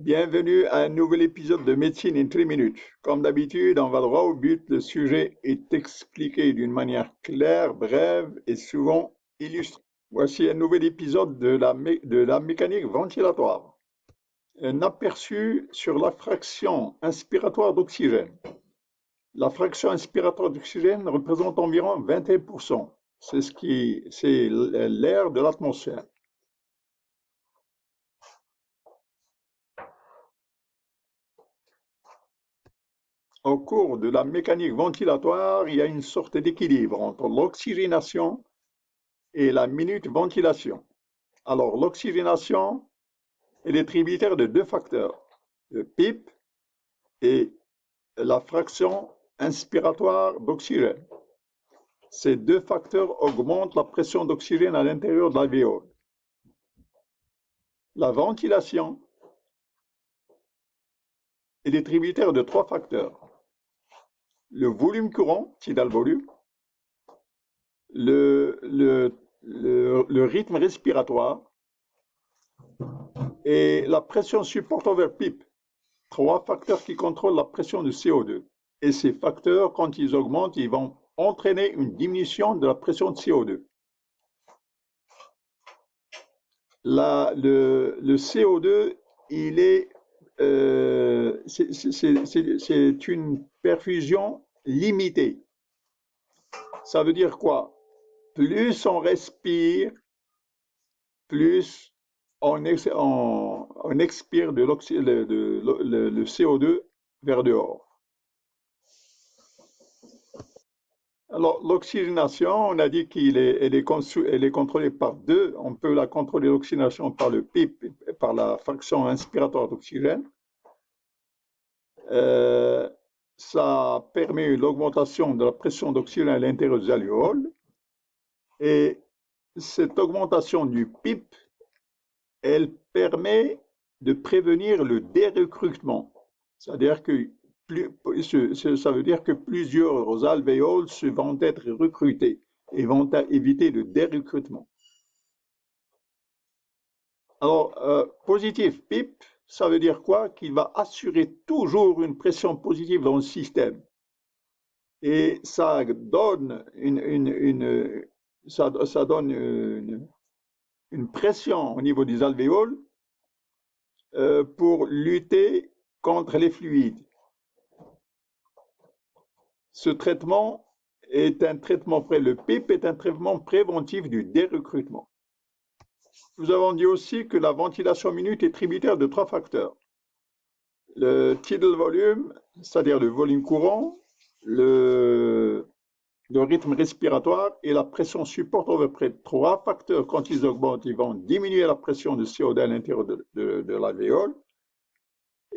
Bienvenue à un nouvel épisode de Médecine en 3 minutes. Comme d'habitude, on va droit au but. Le sujet est expliqué d'une manière claire, brève et souvent illustrée. Voici un nouvel épisode de la mécanique ventilatoire. Un aperçu sur la fraction inspiratoire d'oxygène. La fraction inspiratoire d'oxygène représente environ 21%. C'est l'air de l'atmosphère. Au cours de la mécanique ventilatoire, il y a une sorte d'équilibre entre l'oxygénation et la minute ventilation. Alors, l'oxygénation, elle est tributaire de deux facteurs, le PIP et la fraction inspiratoire d'oxygène. Ces deux facteurs augmentent la pression d'oxygène à l'intérieur de l'alvéole. La ventilation, elle est tributaire de trois facteurs. Le volume courant, qui est dans le volume, le rythme respiratoire et la pression support over PIP. Trois facteurs qui contrôlent la pression du CO2. Et ces facteurs, quand ils augmentent, ils vont entraîner une diminution de la pression de CO2. Le CO2, c'est une perfusion limitée. Ça veut dire quoi? Plus on respire, plus on expire le CO2 vers dehors. Alors, l'oxygénation, on a dit elle est contrôlée par deux. On peut la contrôler, l'oxygénation, par le PIP, par la fraction inspiratoire d'oxygène. Ça permet l'augmentation de la pression d'oxygène à l'intérieur des alvéoles. Et cette augmentation du PIP, elle permet de prévenir le dérecrutement. C'est-à-dire que ça veut dire que plusieurs alvéoles vont être recrutés et vont éviter le dérecrutement. Alors, positif PIP, ça veut dire quoi? Qu'il va assurer toujours une pression positive dans le système. Et ça donne une pression au niveau des alvéoles pour lutter contre les fluides. Ce traitement est un traitement le PIP est un traitement préventif du dérecrutement. Nous avons dit aussi que la ventilation minute est tributaire de trois facteurs. Le tidal volume, c'est-à-dire le volume courant, le rythme respiratoire et la pression support over près. Trois facteurs, quand ils augmentent, ils vont diminuer la pression de CO2 à l'intérieur de l'alvéole.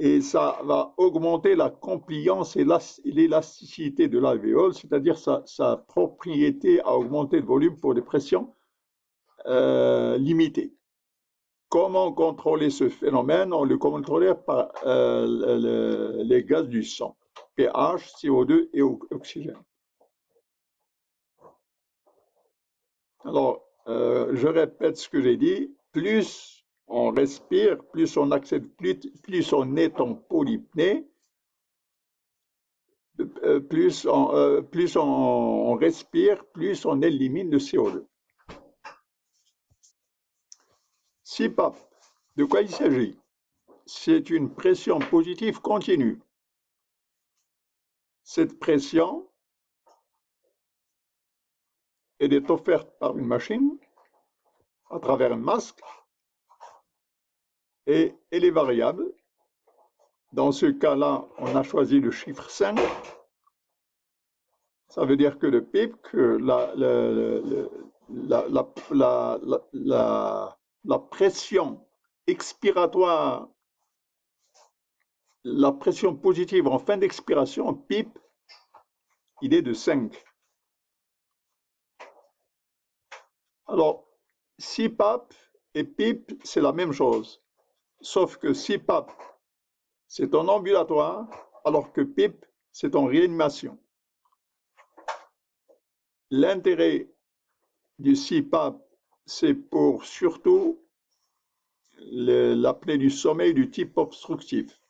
Et ça va augmenter la compliance et l'élasticité de l'alvéole, c'est-à-dire sa propriété à augmenter le volume pour des pressions limitées. Comment contrôler ce phénomène? On le contrôle par les gaz du sang, pH, CO2 et oxygène. Alors, je répète ce que j'ai dit, plus on respire, plus on accède, plus on est en polypnée, plus on respire, plus on élimine le CO2. CPAP, de quoi il s'agit? C'est une pression positive continue. Cette pression, elle est offerte par une machine à travers un masque et elle est variable. Dans ce cas-là, on a choisi le chiffre 5. Ça veut dire que le PIP, que la pression expiratoire, la pression positive en fin d'expiration, PIP, il est de 5. Alors, CPAP et PIP, c'est la même chose. Sauf que CPAP, c'est en ambulatoire, alors que PIP, c'est en réanimation. L'intérêt du CPAP, c'est pour surtout l'apnée du sommeil du type obstructif.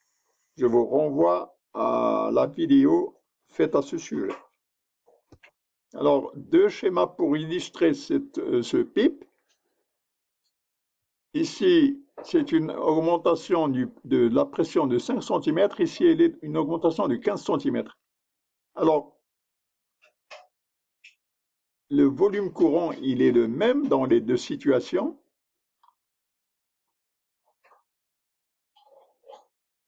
Je vous renvoie à la vidéo faite à ce sujet. Alors, deux schémas pour illustrer ce PIP. Ici, c'est une augmentation de la pression de 5 cm. Ici, elle est une augmentation de 15 cm. Alors, le volume courant, il est le même dans les deux situations.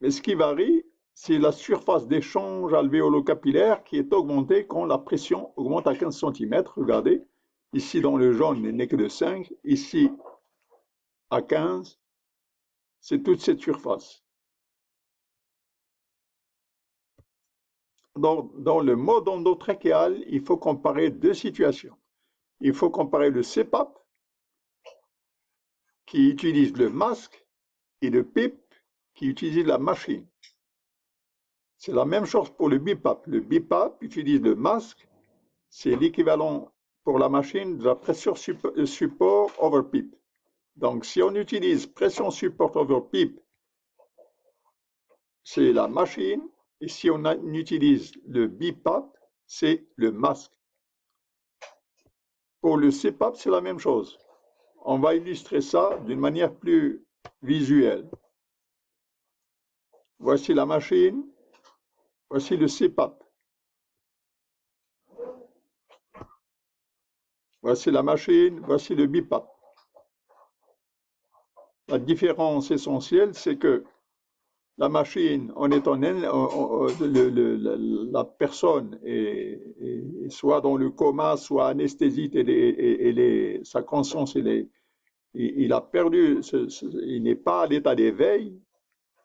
Mais ce qui varie, c'est la surface d'échange alvéolo-capillaire qui est augmentée quand la pression augmente à 15 cm. Regardez, ici dans le jaune, il n'est que de 5. Ici, à 15, c'est toute cette surface. Dans le mode endotrachéal, il faut comparer deux situations. Il faut comparer le CPAP, qui utilise le masque, et le PIP, qui utilise la machine. C'est la même chose pour le BiPAP. Le BiPAP utilise le masque, c'est l'équivalent pour la machine de la pression support over PIP. Donc, si on utilise pression support over PIP, c'est la machine, et si on utilise le BiPAP, c'est le masque. Pour le CPAP, c'est la même chose. On va illustrer ça d'une manière plus visuelle. Voici la machine, voici le CPAP. Voici la machine, voici le BiPAP. La différence essentielle, c'est que la machine, la personne est soit dans le coma, soit anesthésite, et sa conscience, il a perdu, il n'est pas à l'état d'éveil,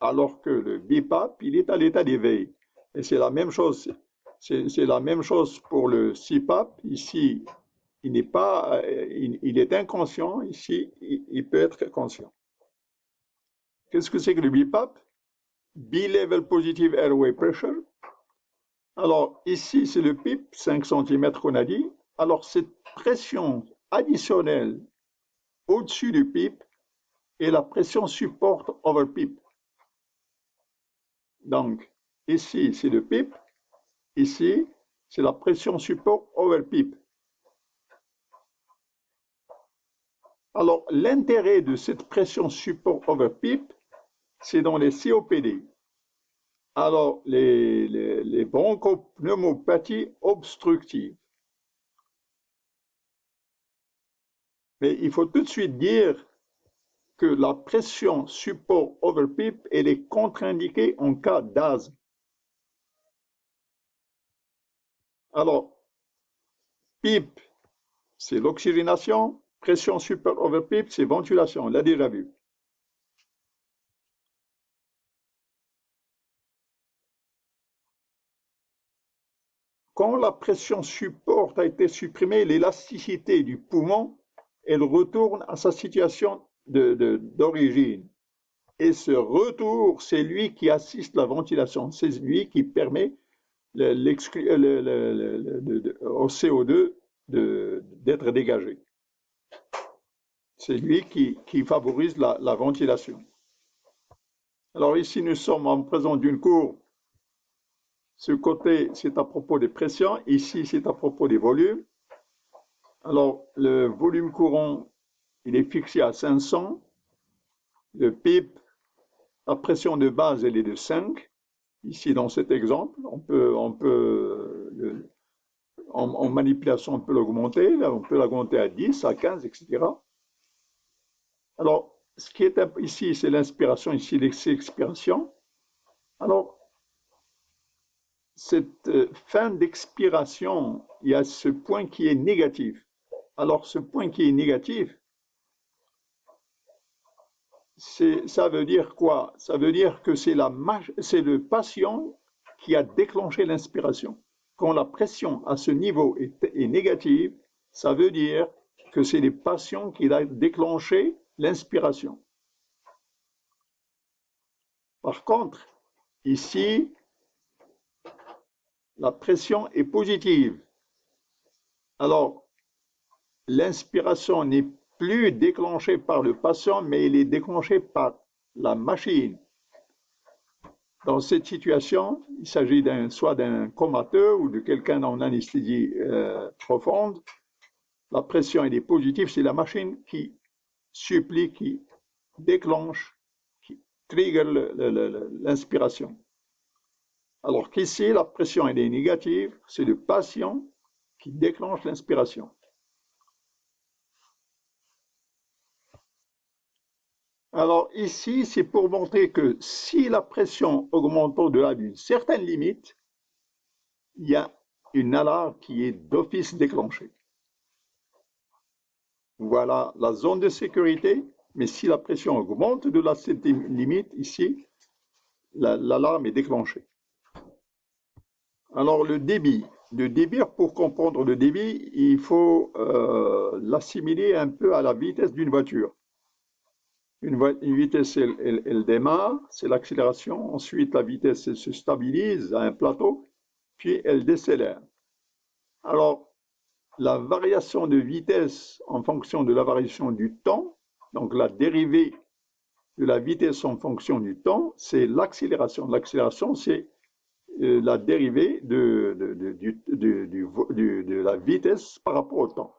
alors que le BiPAP, il est à l'état d'éveil. Et c'est la même chose. C'est la même chose pour le CPAP. Ici, il est inconscient. Ici, il peut être conscient. Qu'est-ce que c'est que le BiPAP? B-level positive airway pressure. Alors, ici, c'est le PIP, 5 cm qu'on a dit. Alors, cette pression additionnelle au-dessus du PIP est la pression support over PIP. Donc, ici, c'est le PIP. Ici, c'est la pression support over PIP. Alors, l'intérêt de cette pression support over PIP, c'est dans les COPD. Alors, les bronchopneumopathies obstructives. Mais il faut tout de suite dire que la pression support over PIP, elle est contre-indiquée en cas d'asthme. Alors, PIP, c'est l'oxygénation, pression support over PIP, c'est ventilation, on l'a déjà vu. Quand la pression support a été supprimée, l'élasticité du poumon, elle retourne à sa situation d'origine. Et ce retour, c'est lui qui assiste la ventilation, c'est lui qui permet au CO2 d'être dégagé. C'est lui qui favorise la ventilation. Alors ici, nous sommes en présence d'une courbe. Ce côté, c'est à propos des pressions. Ici, c'est à propos des volumes. Alors, le volume courant, il est fixé à 500. Le PIP, la pression de base, elle est de 5. Ici, dans cet exemple, en manipulation, on peut l'augmenter. Là, on peut l'augmenter à 10, à 15, etc. Alors, ce qui est ici, c'est l'inspiration. Ici, l'expiration. Alors, cette fin d'expiration, il y a ce point qui est négatif. Alors, ce point qui est négatif, ça veut dire quoi? Ça veut dire que c'est le patient qui a déclenché l'inspiration. Quand la pression à ce niveau est négative, ça veut dire que c'est le patient qui a déclenché l'inspiration. Par contre, ici, la pression est positive. Alors, l'inspiration n'est plus déclenché par le patient, mais il est déclenché par la machine. Dans cette situation, il s'agit soit d'un comateux ou de quelqu'un en anesthésie profonde. La pression elle est positive, c'est la machine qui supplie, qui déclenche, qui trigger l'inspiration. Alors qu'ici, la pression elle est négative, c'est le patient qui déclenche l'inspiration. Alors ici, c'est pour montrer que si la pression augmente au-delà d'une certaine limite, il y a une alarme qui est d'office déclenchée. Voilà la zone de sécurité, mais si la pression augmente au-delà de cette limite, ici, l'alarme est déclenchée. Alors le débit. Le débit, pour comprendre le débit, il faut l'assimiler un peu à la vitesse d'une voiture. Une vitesse, elle démarre, c'est l'accélération. Ensuite, la vitesse elle se stabilise à un plateau, puis elle décélère. Alors, la variation de vitesse en fonction de la variation du temps, donc la dérivée de la vitesse en fonction du temps, c'est l'accélération. L'accélération, c'est la dérivée de la vitesse par rapport au temps.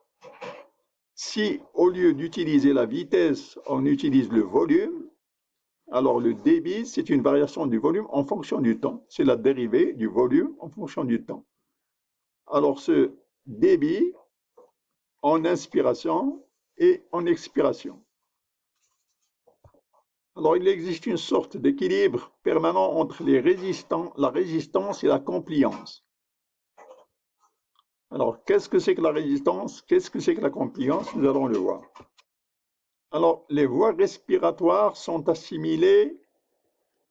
Si au lieu d'utiliser la vitesse, on utilise le volume, alors le débit, c'est une variation du volume en fonction du temps. C'est la dérivée du volume en fonction du temps. Alors ce débit en inspiration et en expiration. Alors il existe une sorte d'équilibre permanent entre la résistance et la compliance. Alors qu'est-ce que c'est que la résistance? Qu'est-ce que c'est que la compliance? Nous allons le voir. Alors les voies respiratoires sont assimilées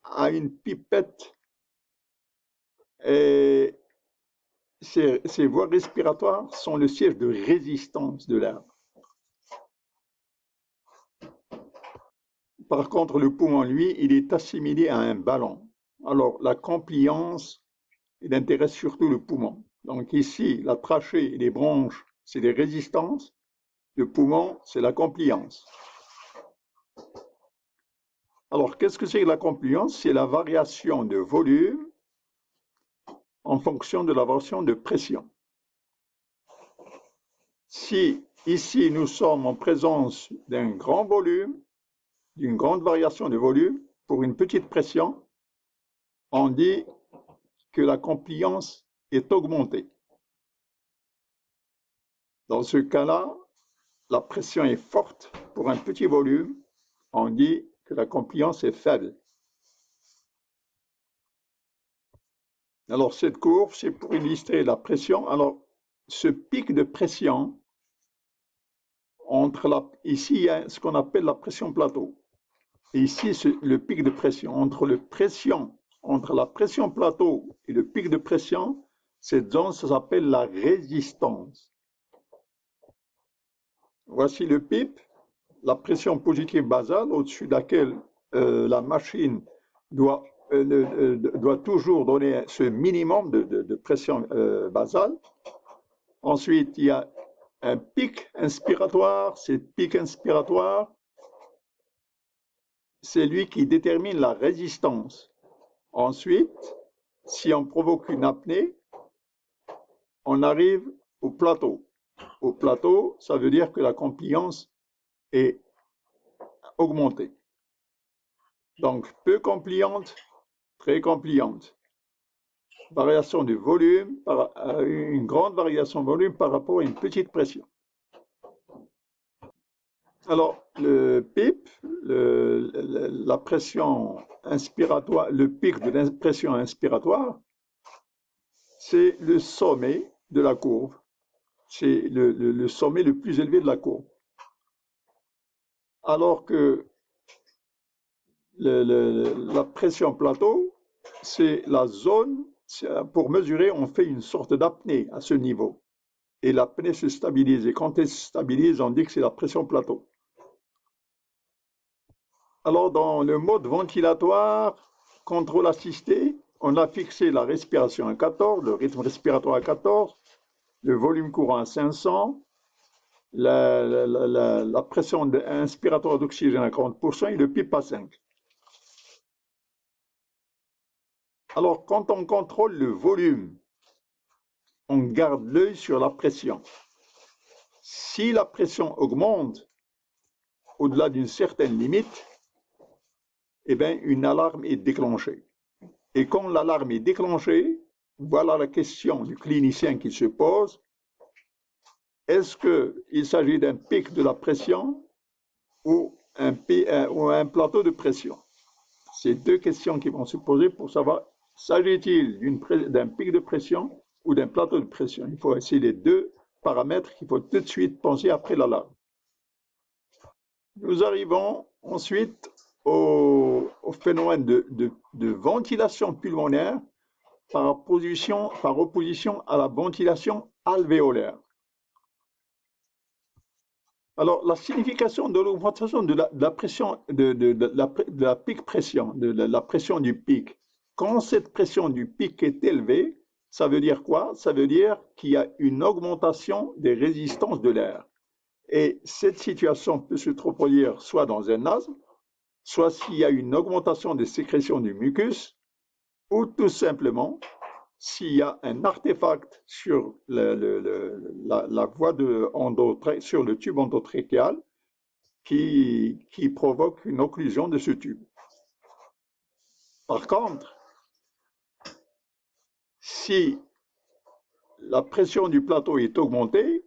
à une pipette et ces voies respiratoires sont le siège de résistance de l'air. Par contre, le poumon, lui, il est assimilé à un ballon. Alors, la compliance, il intéresse surtout le poumon. Donc ici, la trachée et les bronches, c'est les résistances. Le poumon, c'est la compliance. Alors, qu'est-ce que c'est que la compliance? C'est la variation de volume en fonction de la variation de pression. Si ici, nous sommes en présence d'un grand volume, d'une grande variation de volume, pour une petite pression, on dit que la compliance est augmentée. Dans ce cas-là, la pression est forte pour un petit volume, on dit que la compliance est faible. Alors cette courbe, c'est pour illustrer la pression. Alors ce pic de pression, ici il y a ce qu'on appelle la pression plateau. Et ici, le pic de pression. Entre la pression plateau et le pic de pression, cette zone, ça s'appelle la résistance. Voici le PIP, la pression positive basale, au-dessus de laquelle la machine doit toujours donner ce minimum de pression basale. Ensuite, il y a un pic inspiratoire. Ce pic inspiratoire, c'est lui qui détermine la résistance. Ensuite, si on provoque une apnée, on arrive au plateau. Au plateau, ça veut dire que la compliance est augmentée. Donc, peu compliante, très compliante. Variation du volume, une grande variation de volume par rapport à une petite pression. Alors, le PIP, la pression inspiratoire, le pic de la pression inspiratoire, c'est le sommet de la courbe. C'est le sommet le plus élevé de la courbe. Alors que la pression plateau, c'est la zone, pour mesurer, on fait une sorte d'apnée à ce niveau. Et l'apnée se stabilise. Et quand elle se stabilise, on dit que c'est la pression plateau. Alors, dans le mode ventilatoire, contrôle assisté, on a fixé la respiration à 14, le rythme respiratoire à 14, le volume courant à 500, la pression inspiratoire d'oxygène à 40% et le PIP à 5. Alors, quand on contrôle le volume, on garde l'œil sur la pression. Si la pression augmente au-delà d'une certaine limite, eh bien, une alarme est déclenchée. Et quand l'alarme est déclenchée, voilà la question du clinicien qui se pose. Est-ce qu'il s'agit d'un pic de la pression ou un plateau de pression? C'est deux questions qui vont se poser pour savoir, s'agit-il d'un pic de pression ou d'un plateau de pression? Il faut essayer les deux paramètres qu'il faut tout de suite penser après l'alarme. Nous arrivons ensuite au phénomène de ventilation pulmonaire par opposition à la ventilation alvéolaire. Alors, la signification de l'augmentation de la pression, de la pic pression, de la pression du pic. Quand cette pression du pic est élevée, ça veut dire quoi? Ça veut dire qu'il y a une augmentation des résistances de l'air. Et cette situation peut se produire soit dans un asthme, soit s'il y a une augmentation des sécrétions du mucus, ou tout simplement s'il y a un artefact sur la voie sur le tube endotrachéal qui provoque une occlusion de ce tube. Par contre, si la pression du plateau est augmentée,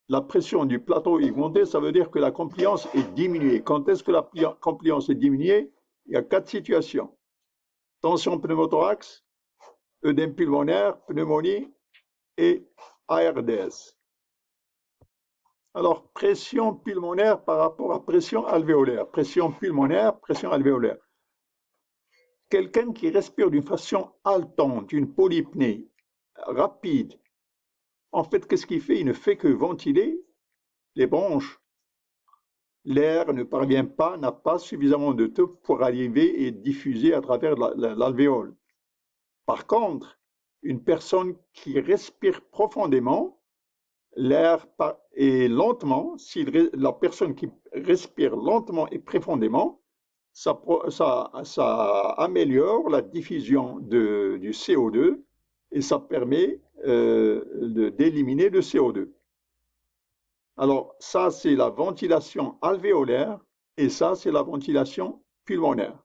ça veut dire que la compliance est diminuée. Quand est-ce que la compliance est diminuée? Il y a 4 situations. Tension pneumothorax, œdème pulmonaire, pneumonie et ARDS. Alors, pression pulmonaire par rapport à pression alvéolaire. Pression pulmonaire, pression alvéolaire. Quelqu'un qui respire d'une façon haletante, une polypnée rapide, en fait, qu'est-ce qu'il fait? Il ne fait que ventiler les bronches. L'air ne parvient pas, n'a pas suffisamment de tube pour arriver et diffuser à travers l'alvéole. Par contre, une personne qui respire profondément, l'air et lentement, si la personne qui respire lentement et profondément, ça améliore la diffusion du CO2 et ça permet d'éliminer le CO2. Alors, ça, c'est la ventilation alvéolaire et ça, c'est la ventilation pulmonaire.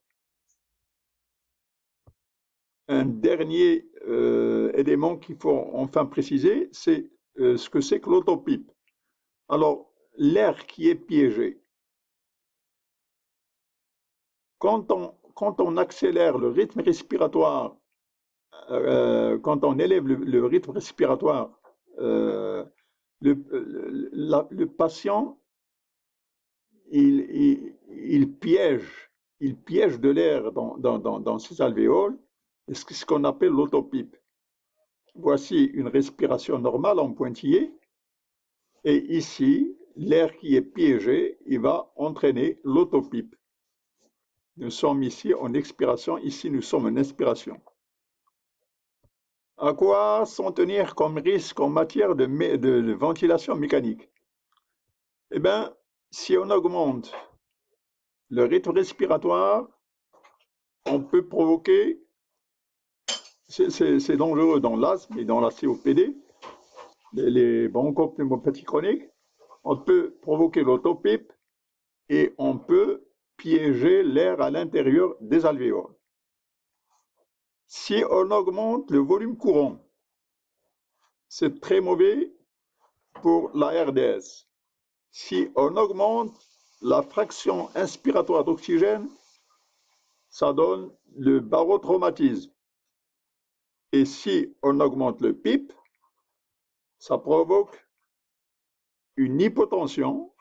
Un dernier élément qu'il faut enfin préciser, c'est ce que c'est que l'autopipe. Alors, l'air qui est piégé, quand on accélère le rythme respiratoire, quand on élève le rythme respiratoire, le patient, il piège de l'air dans ses alvéoles, c'est ce qu'on appelle l'autopipe. Voici une respiration normale en pointillé, et ici, l'air qui est piégé, il va entraîner l'autopipe. Nous sommes ici en expiration, ici nous sommes en inspiration. À quoi s'en tenir comme risque en matière de ventilation mécanique? Eh bien, si on augmente le rythme respiratoire, on peut provoquer, c'est dangereux dans l'asthme et dans la COPD, les bronchopneumopathies chroniques, on peut provoquer l'autopipe et on peut piéger l'air à l'intérieur des alvéoles. Si on augmente le volume courant, c'est très mauvais pour la RDS. Si on augmente la fraction inspiratoire d'oxygène, ça donne le barotraumatisme. Et si on augmente le PIP, ça provoque une hypotension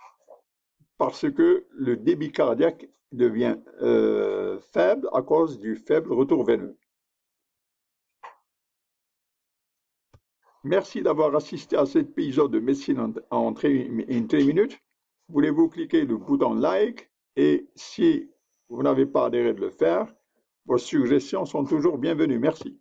parce que le débit cardiaque devient faible à cause du faible retour veineux. Merci d'avoir assisté à cet épisode de médecine en 3 minutes. Voulez-vous cliquer le bouton like et si vous n'avez pas adhéré de le faire, vos suggestions sont toujours bienvenues. Merci.